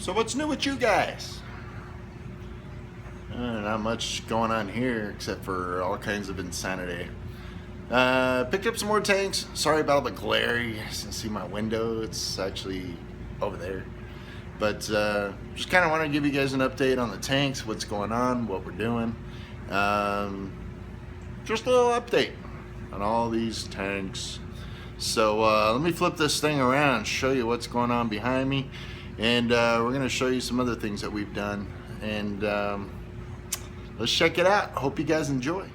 So what's new with you guys? Not much going on here except for all kinds of insanity. Picked up some more tanks. Sorry about the glare. You guys can see my window. It's actually over there. But just kind of want to give you guys an update on the tanks, what's going on, what we're doing. Just a little update on all these tanks. So let me flip this thing around, show you what's going on behind me, and we're going to show you some other things that we've done. And let's check it out. Hope you guys enjoy.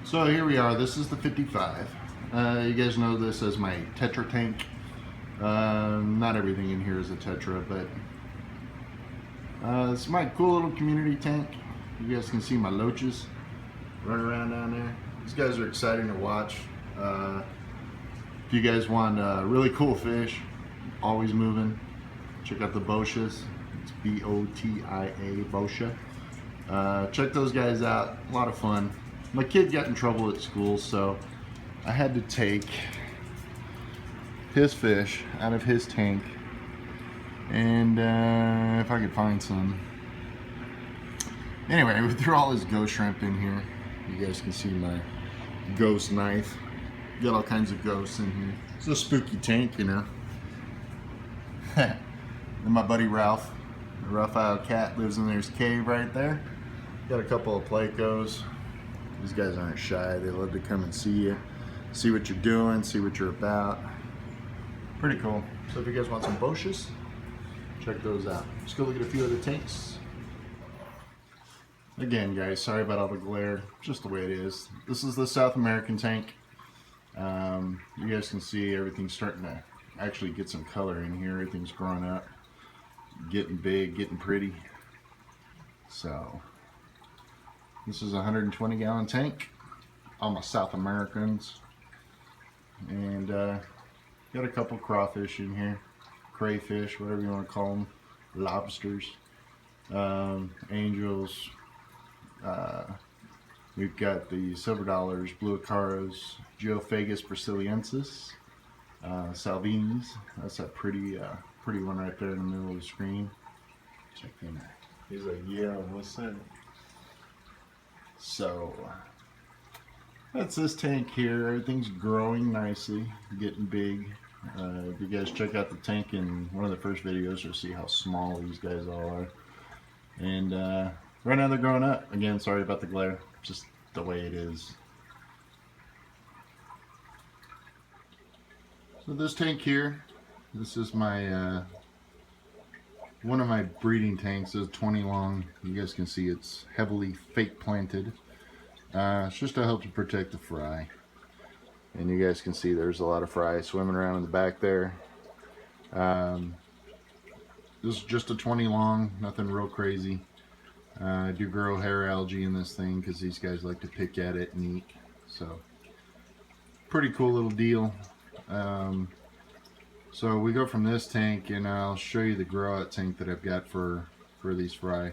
So here we are. This is the 55. You guys know this as my Tetra tank. Not everything in here is a Tetra, but it's my cool little community tank. You guys can see my loaches running around down there. These guys are exciting to watch. If you guys want really cool fish, always moving, check out the Boschas. It's B-O-T-I-A, Boscha. Check those guys out. A lot of fun. My kid got in trouble at school, so I had to take his fish out of his tank, and if I could find some. Anyway, we threw all his ghost shrimp in here. You guys can see my ghost knife. Got all kinds of ghosts in here. It's a spooky tank, you know. And my buddy Ralph, the Raphael cat, lives in there's cave right there. Got a couple of Plecos. These guys aren't shy. They love to come and see you, see what you're doing, see what you're about. Pretty cool. So if you guys want some Boschas, check those out. Let's go look at a few other tanks. Again, guys, sorry about all the glare. Just the way it is. This is the South American tank. You guys can see everything's starting to actually get some color in here. Everything's growing up, getting big, getting pretty. So this is a 120-gallon tank. All my South Americans. And got a couple crawfish in here, crayfish, whatever you want to call them, lobsters, angels. We've got the silver dollars, blue acaros, Geophagus brasiliensis, Salvinis. That's a pretty one right there in the middle of the screen. Check him out. He's like, yeah, what's that? So that's this tank here. Everything's growing nicely, getting big. If you guys check out the tank in one of the first videos, you'll see how small these guys all are. And right now they're growing up. Again, sorry about the glare. Just the way it is. So this tank here, this is my one of my breeding tanks. It's 20 long. You guys can see it's heavily fake planted. It's just to help to protect the fry. And you guys can see there's a lot of fry swimming around in the back there. This is just a 20 long, nothing real crazy. I do grow hair algae in this thing because these guys like to pick at it and eat. So, pretty cool little deal. So we go from this tank, and I'll show you the grow out tank that I've got for these fry.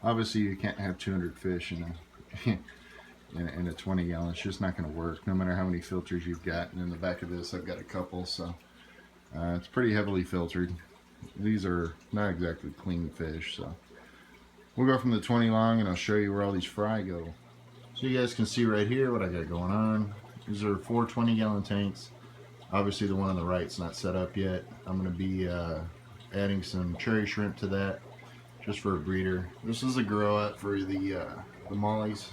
Obviously, you can't have 200 fish in a 20 gallon. It's just not going to work, no matter how many filters you've got. And in the back of this, I've got a couple, so it's pretty heavily filtered. These are not exactly clean fish, so we'll go from the 20 long, and I'll show you where all these fry go. So you guys can see right here what I got going on. These are 4 20-gallon tanks. Obviously, the one on the right's not set up yet. I'm going to be adding some cherry shrimp to that, just for a breeder. This is a grow out for the mollies.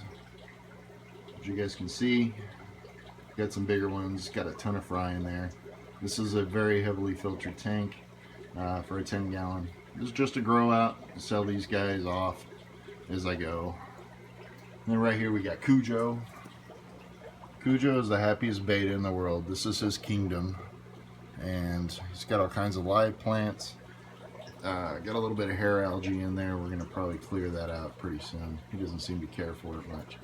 As you guys can see, got some bigger ones. Got a ton of fry in there. This is a very heavily filtered tank for a 10-gallon. This is just a grow out. I sell these guys off as I go. And then right here we got Cujo. Cujo is the happiest beta in the world. This is his kingdom, and he's got all kinds of live plants. Got a little bit of hair algae in there. We're gonna probably clear that out pretty soon. He doesn't seem to care for it much.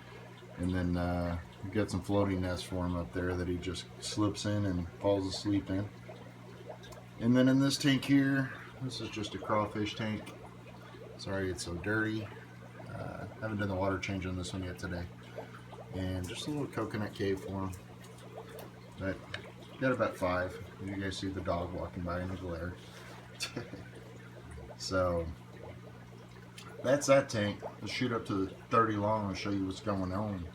And then we've got some floating nests for him up there that he just slips in and falls asleep in. And then in this tank here, this is just a crawfish tank. Sorry it's so dirty. Haven't done the water change on this one yet today. And just a little coconut cave for him. But got about 5. You guys see the dog walking by in the glare. So that's that tank. Let's shoot up to the 30 long and show you what's going on.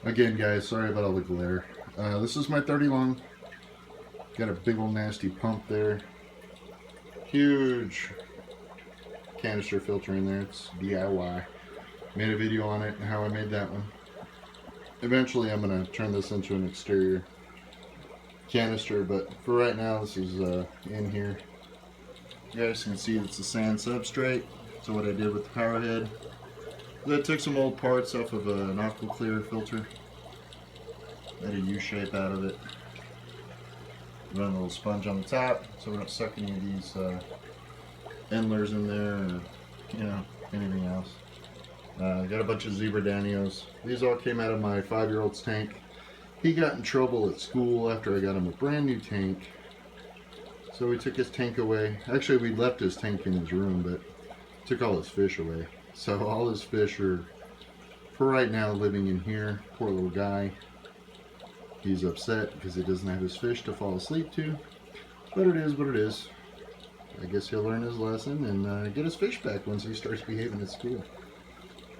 Again, guys, sorry about all the glare. This is my 30 long. Got a big old nasty pump there. Huge canister filter in there. It's DIY. Made a video on it and how I made that one. Eventually I'm going to turn this into an exterior canister, but for right now this is in here. You guys can see it's a sand substrate. So what I did with the power head, I took some old parts off of an aqua clear filter, made a U shape out of it, run a little sponge on the top so we don't suck any of these endlers in there or, you know, anything else. Got a bunch of zebra danios. These all came out of my 5-year-old's tank. He got in trouble at school after I got him a brand new tank. So we took his tank away. Actually, we left his tank in his room, but took all his fish away. So all his fish are, for right now, living in here. Poor little guy. He's upset because he doesn't have his fish to fall asleep to. But it is what it is. I guess he'll learn his lesson and get his fish back once he starts behaving at school.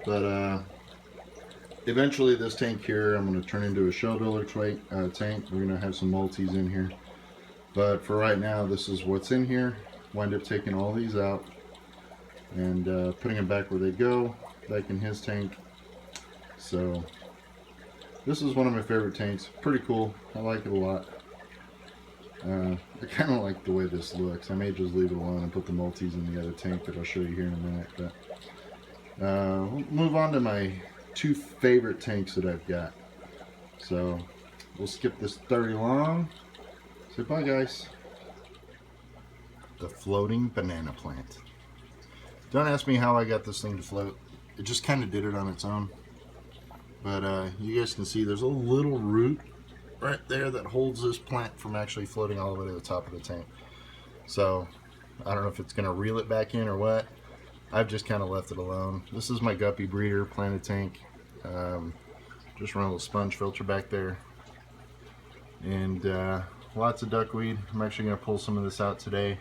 But eventually this tank here I'm going to turn into a shell builder tank. We're going to have some multis in here. But for right now, this is what's in here. Wind up taking all these out and putting them back where they go, back in his tank. So this is one of my favorite tanks. Pretty cool. I like it a lot. I kind of like the way this looks. I may just leave it alone and put the multis in the other tank that I'll show you here in a minute. But we'll move on to my 2 favorite tanks that I've got. So we'll skip this 30 long. Say bye, guys. The floating banana plant. Don't ask me how I got this thing to float. It just kind of did it on its own. But you guys can see there's a little root right there that holds this plant from actually floating all the way to the top of the tank. So I don't know if it's going to reel it back in or what. I've just kind of left it alone. This is my guppy breeder planted tank. Just run a little sponge filter back there. And lots of duckweed. I'm actually going to pull some of this out today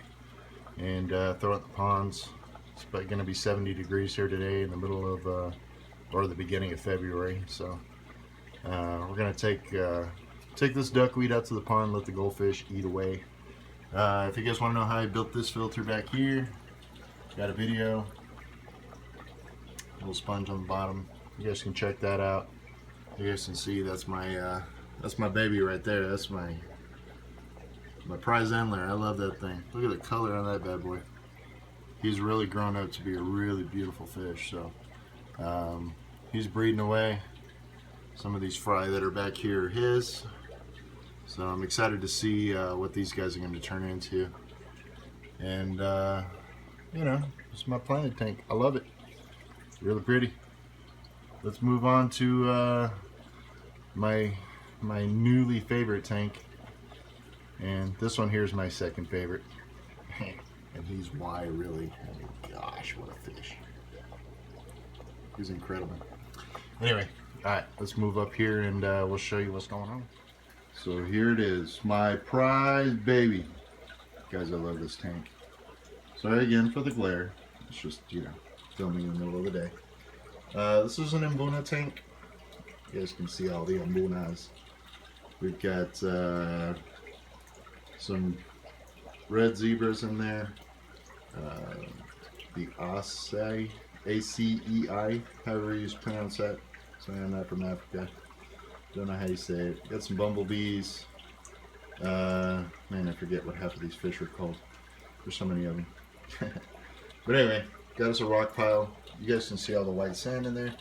and throw it in the ponds. It's going to be 70 degrees here today in the middle of, or the beginning of February. So we're going to take this duckweed out to the pond, let the goldfish eat away. If you guys want to know how I built this filter back here, got a video. A little sponge on the bottom. You guys can check that out. You guys can see that's my baby right there. That's my prize endler. I love that thing. Look at the color on that bad boy. He's really grown up to be a really beautiful fish. So he's breeding away. Some of these fry that are back here are his. So I'm excited to see what these guys are going to turn into. And you know, it's my planted tank. I love it. It's really pretty. Let's move on to my newly favorite tank. And this one here is my second favorite. And he's why, really. I mean, gosh, what a fish. He's incredible. Anyway, alright, let's move up here and we'll show you what's going on. So here it is, my prize baby. Guys, I love this tank. Sorry again for the glare. It's just, you know, filming in the middle of the day. This is an Mbuna tank. You guys can see all the Mbunas. We've got some red zebras in there. The Acei, A-C-E-I, however you pronounce that. Sorry, I'm not from Africa. Don't know how you say it. Got some bumblebees. Man, I forget what half of these fish are called. There's so many of them. But anyway, got us a rock pile. You guys can see all the white sand in there.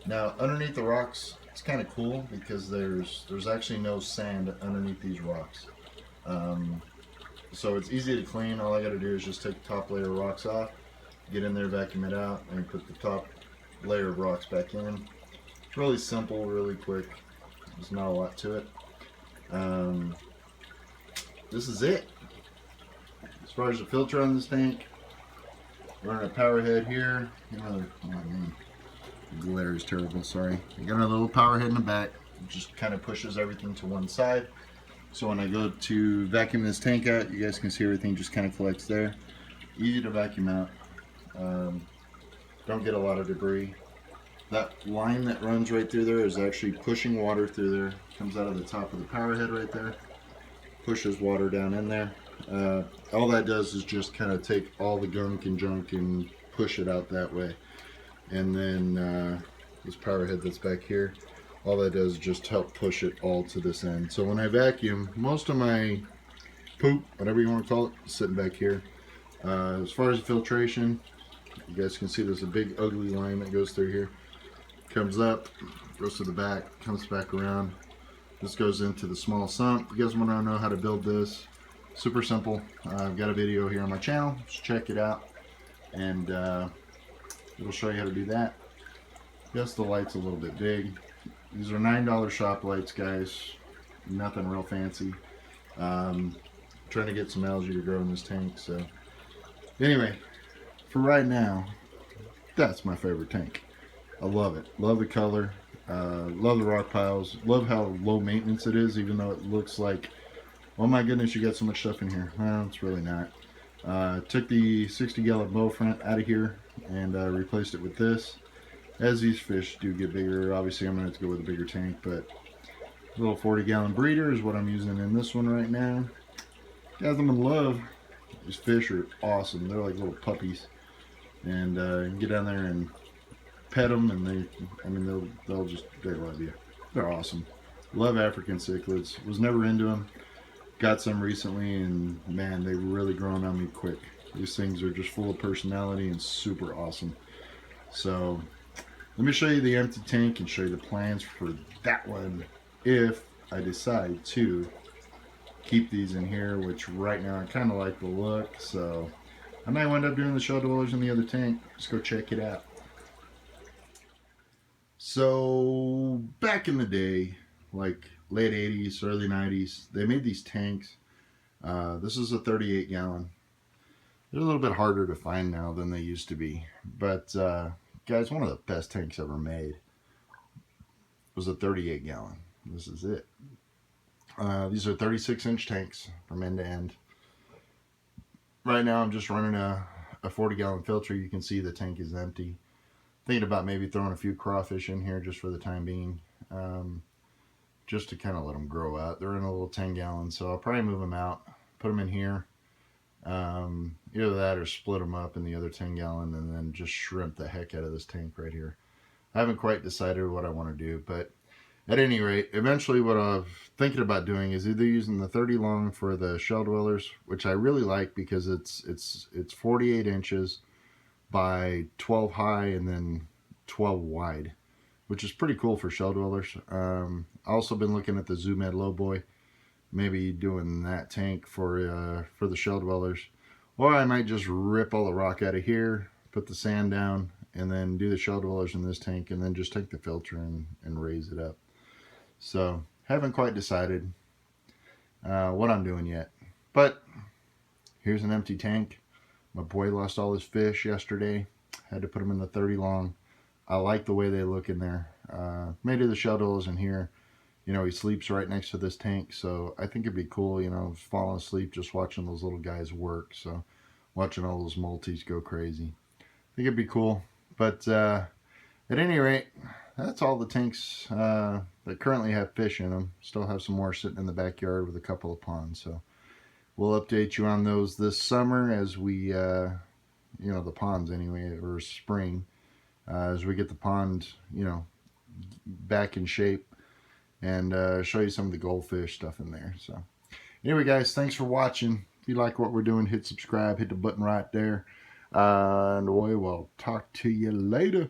Now, underneath the rocks, it's kind of cool because there's actually no sand underneath these rocks. So it's easy to clean. All I got to do is just take the top layer of rocks off, get in there, vacuum it out, and put the top layer of rocks back in. It's really simple, really quick. There's not a lot to it. This is it. As far as the filter on this tank, running a power head here. The glare is terrible, sorry. You got a little power head in the back. It just kind of pushes everything to one side. So when I go to vacuum this tank out, you guys can see everything just kind of collects there. Easy to vacuum out. don't get a lot of debris. That line that runs right through there is actually pushing water through there. Comes out of the top of the power head right there. Pushes water down in there. All that does is just kind of take all the gunk and junk and push it out that way. And then this power head that's back here, all that does is just help push it all to this end. So when I vacuum, most of my poop, whatever you want to call it, is sitting back here. As far as the filtration, you guys can see there's a big ugly line that goes through here. Comes up, goes to the back, comes back around. This goes into the small sump. If you guys want to know how to build this, super simple. I've got a video here on my channel, just check it out, and it'll show you how to do that. Yes, the light's a little bit big. These are $9 shop lights, guys. Nothing real fancy. Trying to get some algae to grow in this tank, so anyway, for right now, that's my favorite tank. I love it. Love the color. Love the rock piles. Love how low maintenance it is, even though it looks like, oh my goodness, you got so much stuff in here. Well, it's really not. Took the 60-gallon bow front out of here and replaced it with this. As these fish do get bigger, obviously I'm going to have to go with a bigger tank, but a little 40-gallon breeder is what I'm using in this one right now. Guys, I'm in love. These fish are awesome. They're like little puppies. And you can get down there and pet them, and they love you. They're awesome. Love African cichlids. Was never into them. Got some recently, and man, they've really grown on me quick. These things are just full of personality and super awesome. So let me show you the empty tank and show you the plans for that one if I decide to keep these in here, which right now I kind of like the look, so I might wind up doing the shell dwellers in the other tank. Just go check it out. So back in the day, like late 80s, early 90s, they made these tanks. This is a 38-gallon. They're a little bit harder to find now than they used to be, but guys, one of the best tanks ever made was a 38-gallon. This is it. These are 36-inch tanks from end to end. Right now I'm just running a 40-gallon filter. You can see the tank is empty. Thinking about maybe throwing a few crawfish in here just for the time being, just to kind of let them grow out. They're in a little 10-gallon, so I'll probably move them out, put them in here, either that or split them up in the other 10-gallon and then just shrimp the heck out of this tank right here. I haven't quite decided what I want to do, but at any rate, eventually what I'm thinking about doing is either using the 30 long for the shell dwellers, which I really like because it's 48 inches by 12 high and then 12 wide, which is pretty cool for shell dwellers. Also been looking at the Zoo Med Lowboy, maybe doing that tank for the shell dwellers, or I might just rip all the rock out of here, put the sand down, and then do the shell dwellers in this tank, and then just take the filter and raise it up. So haven't quite decided what I'm doing yet, but here's an empty tank. My boy lost all his fish yesterday. Had to put them in the 30 long. I like the way they look in there. May do the shell dwellers in here. You know, he sleeps right next to this tank, so I think it'd be cool, you know, falling asleep just watching those little guys work. So watching all those multis go crazy. I think it'd be cool. But at any rate, that's all the tanks that currently have fish in them. Still have some more sitting in the backyard with a couple of ponds. So we'll update you on those this summer as we, you know, the ponds anyway, or spring, as we get the pond, you know, back in shape, and show you some of the goldfish stuff in there. So anyway, guys, thanks for watching. If you like what we're doing, hit subscribe, hit the button right there, and we will talk to you later.